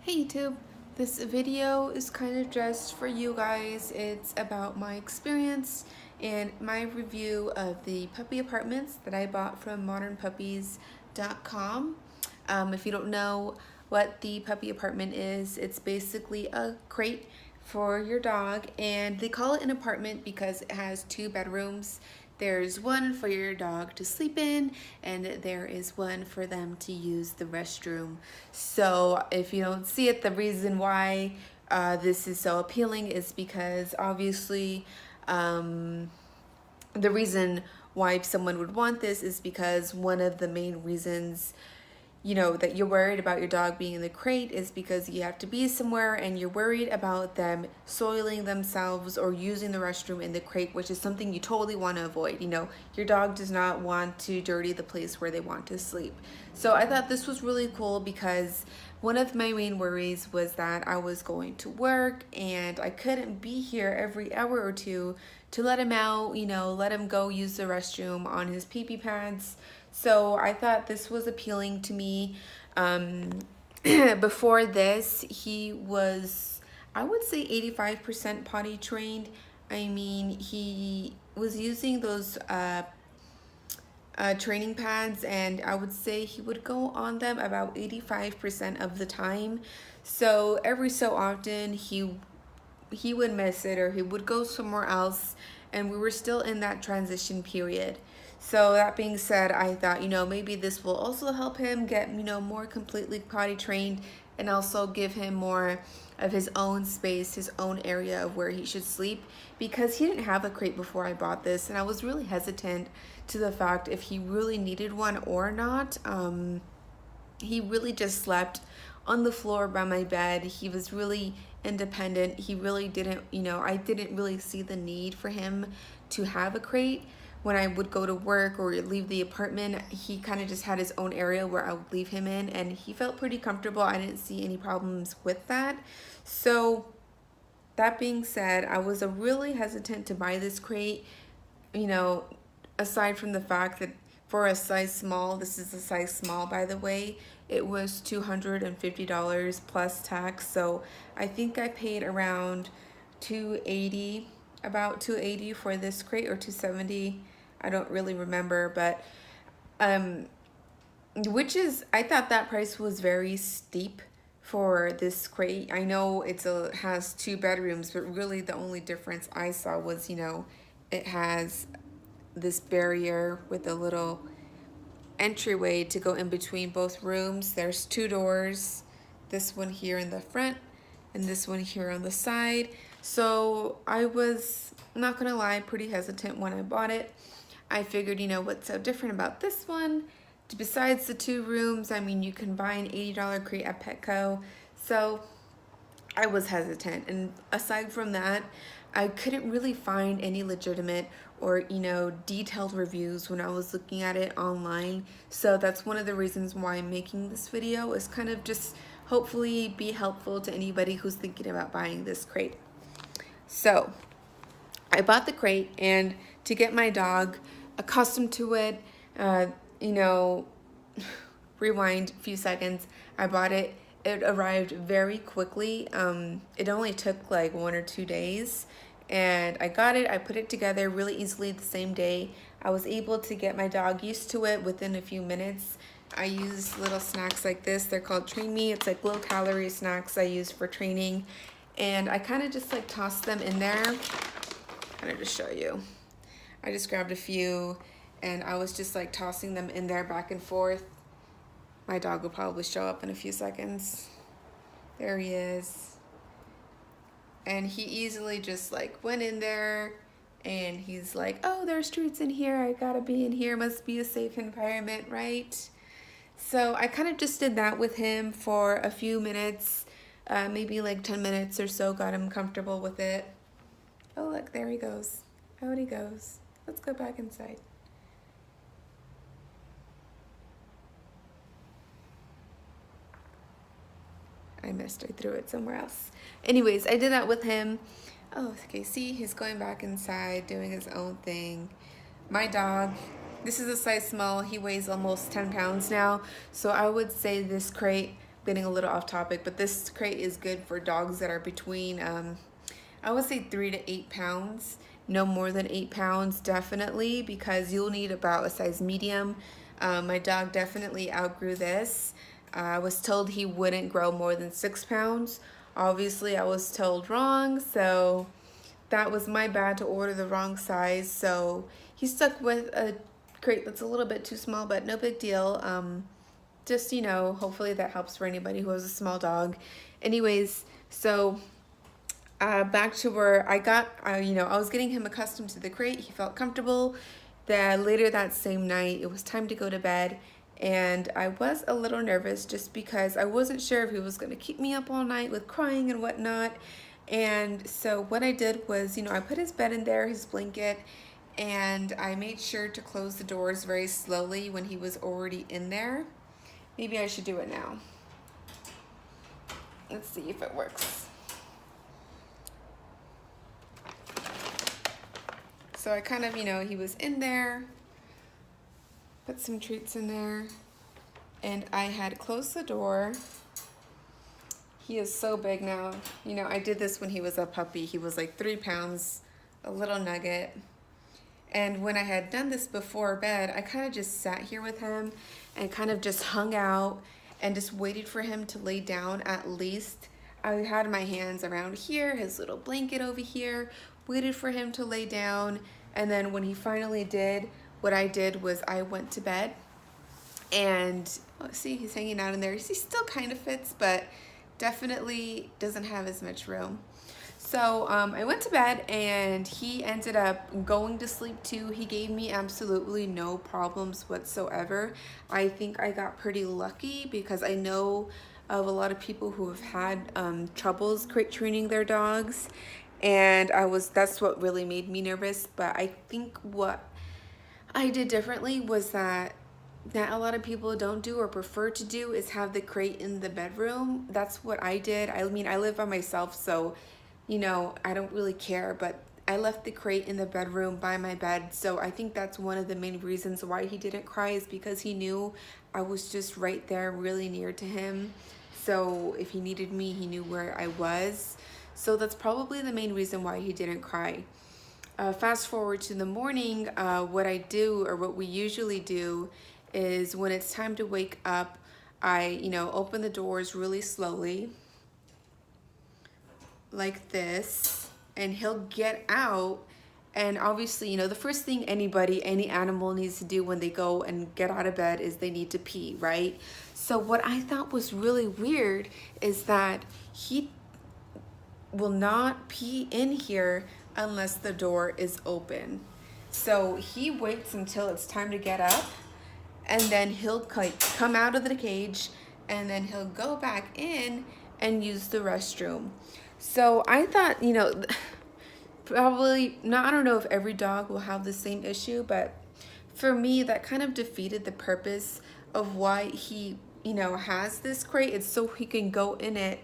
Hey YouTube, this video is kind of just for you guys. It's about my experience and my review of the puppy apartments that I bought from modernpuppies.com. If you don't know what the puppy apartment is, it's basically a crate for your dog, and they call it an apartment because it has 2 bedrooms. There's one for your dog to sleep in, and there is one for them to use the restroom. So if you don't see it, the reason why this is so appealing is because obviously the reason why someone would want this is because one of the main reasons that you're worried about your dog being in the crate is because you have to be somewhere and you're worried about them soiling themselves or using the restroom in the crate, which is something you totally want to avoid. Your dog does not want to dirty the place where they want to sleep. So I thought this was really cool because one of my main worries was that I was going to work and I couldn't be here every hour or two to let him out, let him go use the restroom on his pee-pee pads. So I thought this was appealing to me. Before this, he was, I would say, 85% potty trained. I mean, he was using those training pads, and I would say he would go on them about 85% of the time. So every so often he would miss it, or he would go somewhere else, and we were still in that transition period. So that being said, I thought, maybe this will also help him get, more completely potty trained, and also give him more of his own space, his own area of where he should sleep, because he didn't have a crate before I bought this, and I was really hesitant to the fact if he really needed one or not. He really just slept on the floor by my bed. He was really independent. He really didn't, I didn't really see the need for him to have a crate. When I would go to work or leave the apartment, he kind of just had his own area where I would leave him in, and he felt pretty comfortable. I didn't see any problems with that. So that being said, I was really hesitant to buy this crate, aside from the fact that for a size small, this is a size small, by the way, it was $250 plus tax. So I think I paid around $280, about $280 for this crate, or $270. I don't really remember, but I thought that price was very steep for this crate. I know has 2 bedrooms, but really the only difference I saw was, it has this barrier with a little entryway to go in between both rooms. There's 2 doors, this one here in the front and this one here on the side. So I was, not gonna lie, pretty hesitant when I bought it. I figured, what's so different about this one? Besides the 2 rooms, I mean, you can buy an $80 crate at Petco. So I was hesitant. And aside from that, I couldn't really find any legitimate or, detailed reviews when I was looking at it online. So that's one of the reasons why I'm making this video, is kind of just hopefully be helpful to anybody who's thinking about buying this crate. So I bought the crate, and to get my dog accustomed to it, rewind a few seconds, I bought it. It arrived very quickly. It only took like 1 or 2 days, and I got it. I put it together really easily the same day. I was able to get my dog used to it within a few minutes. I use little snacks like this. They're called Train Me. It's like low-calorie snacks I use for training, and I kind of just like toss them in there. Kind of just show you. I just grabbed a few, and I was just like tossing them in there back and forth. My dog will probably show up in a few seconds. There he is. And he easily just like went in there, and he's like, oh, there's treats in here. I gotta be in here. Must be a safe environment, right? So I kind of just did that with him for a few minutes, maybe like 10 minutes or so, got him comfortable with it. Oh, look, there he goes. Out he goes. Let's go back inside. I missed. I threw it somewhere else. Anyways, I did that with him. Oh, okay, see, he's going back inside, doing his own thing. My dog, this is a size small. He weighs almost 10 pounds now. So I would say this crate getting a little off topic, but this crate is good for dogs that are between, I would say 3 to 8 pounds. No more than 8 pounds, definitely, because you'll need about a size medium. My dog definitely outgrew this. I was told he wouldn't grow more than 6 pounds. Obviously, I was told wrong, so that was my bad to order the wrong size. So he stuck with a crate that's a little bit too small, but no big deal. Just, hopefully that helps for anybody who has a small dog. Anyways, so back to where I got, I was getting him accustomed to the crate. He felt comfortable. Then later that same night, it was time to go to bed. And I was a little nervous just because I wasn't sure if he was going to keep me up all night with crying and whatnot. And so what I did was, I put his bed in there, his blanket, and I made sure to close the doors very slowly when he was already in there. Maybe I should do it now. Let's see if it works. So I kind of, he was in there, put some treats in there, and I had closed the door. He is so big now. I did this when he was a puppy. He was like 3 pounds, a little nugget. And when I had done this before bed, I kind of just sat here with him and kind of just hung out and just waited for him to lay down at least. I had my hands around here, his little blanket over here, waited for him to lay down. And then when he finally did, what I did was I went to bed. And see, he's hanging out in there. He still kind of fits, but definitely doesn't have as much room. So I went to bed and he ended up going to sleep too. He gave me absolutely no problems whatsoever. I think I got pretty lucky because I know of a lot of people who have had troubles crate training their dogs, and that's what really made me nervous. But I think what I did differently was that a lot of people don't do or prefer to do is have the crate in the bedroom. That's what I did. I mean, I live by myself, so I don't really care, but I left the crate in the bedroom by my bed. So I think that's one of the main reasons why he didn't cry, is because he knew I was just right there, really near to him. So if he needed me, he knew where I was. So that's probably the main reason why he didn't cry. Fast forward to the morning, what I do, or what we usually do, is when it's time to wake up, I, open the doors really slowly, like this, and he'll get out. And obviously, the first thing any animal needs to do when they go and get out of bed is they need to pee, right? So what I thought was really weird is that he will not pee in here unless the door is open. So he waits until it's time to get up, and then he'll come out of the cage, and then he'll go back in and use the restroom. So I thought, probably not, I don't know if every dog will have the same issue, but for me, that kind of defeated the purpose of why he, has this crate. It's so he can go in it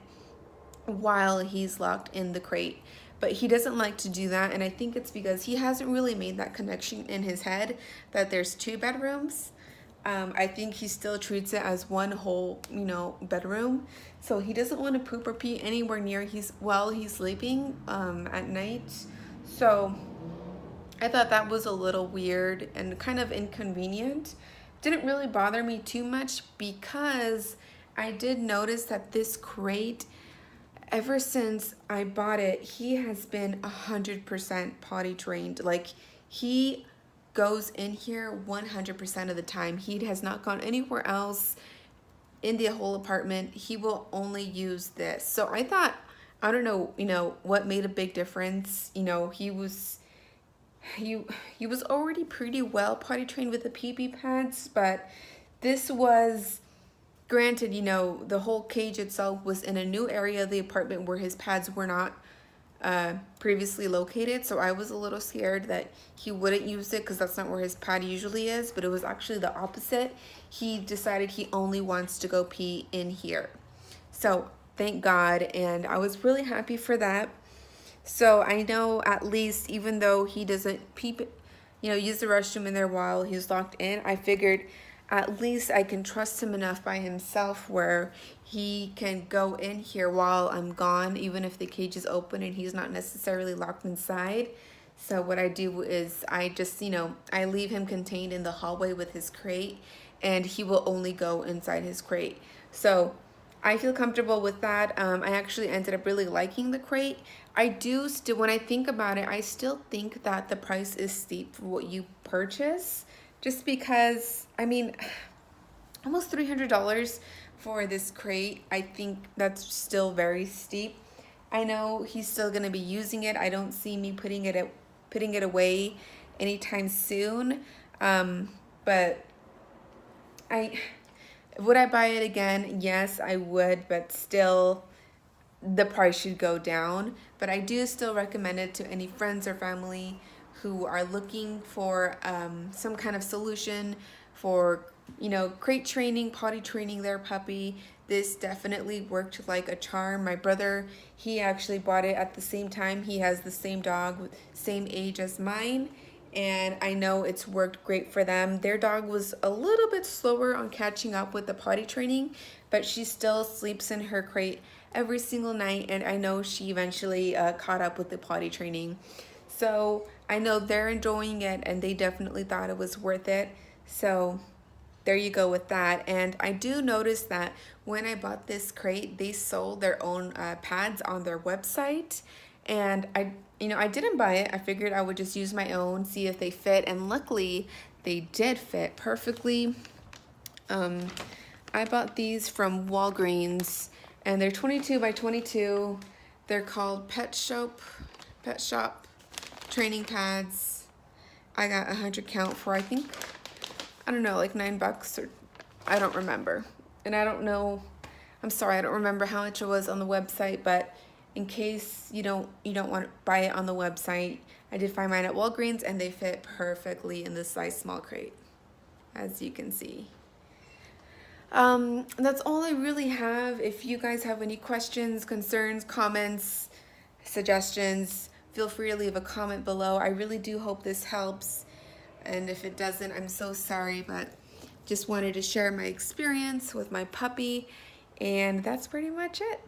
while he's locked in the crate. But he doesn't like to do that, and I think it's because he hasn't really made that connection in his head that there's 2 bedrooms. I think he still treats it as one whole, bedroom. So he doesn't want to poop or pee anywhere near while he's sleeping at night. So I thought that was a little weird and kind of inconvenient. Didn't really bother me too much because I did notice that this crate, ever since I bought it, he has been 100% potty trained. Like, he goes in here 100% of the time. He has not gone anywhere else in the whole apartment. He will only use this. So I thought, I don't know, what made a big difference. He was already pretty well potty trained with the pee-pee pads, but this was, granted, the whole cage itself was in a new area of the apartment where his pads were not previously located. So I was a little scared that he wouldn't use it because that's not where his pad usually is, but it was actually the opposite. He decided he only wants to go pee in here. So thank God, and I was really happy for that. So I know, at least, even though he doesn't use the restroom in there while he's locked in, I figured at least I can trust him enough by himself where he can go in here while I'm gone, even if the cage is open and he's not necessarily locked inside. So what I do is I just, I leave him contained in the hallway with his crate, and he will only go inside his crate. So I feel comfortable with that. I actually ended up really liking the crate. I do still, when I think about it, I still think that the price is steep for what you purchase, just because, I mean, almost $300 for this crate. I think that's still very steep. I know he's still gonna be using it. I don't see me putting it away anytime soon. But I would I buy it again? Yes, I would, but still the price should go down. But I do still recommend it to any friends or family who are looking for some kind of solution for, crate training, potty training their puppy. This definitely worked like a charm. My brother, he actually bought it at the same time. He has the same dog, same age as mine, and I know it's worked great for them. Their dog was a little bit slower on catching up with the potty training, but she still sleeps in her crate every single night, and I know she eventually caught up with the potty training. So I know they're enjoying it, and they definitely thought it was worth it. So there you go with that. And I do notice that when I bought this crate, they sold their own pads on their website, and I didn't buy it. I figured I would just use my own, see if they fit, and luckily they did fit perfectly. I bought these from Walgreens, and they're 22 by 22. They're called Pet Shop training pads. I got 100 count for, I think, I don't know, like $9, or I don't remember. And I don't know, I'm sorry, I don't remember how much it was on the website, but in case you don't want to buy it on the website, I did find mine at Walgreens, and they fit perfectly in this size small crate, as you can see. That's all I really have. If you guys have any questions, concerns, comments, suggestions, feel free to leave a comment below. I really do hope this helps. And if it doesn't, I'm so sorry, but just wanted to share my experience with my puppy, and that's pretty much it.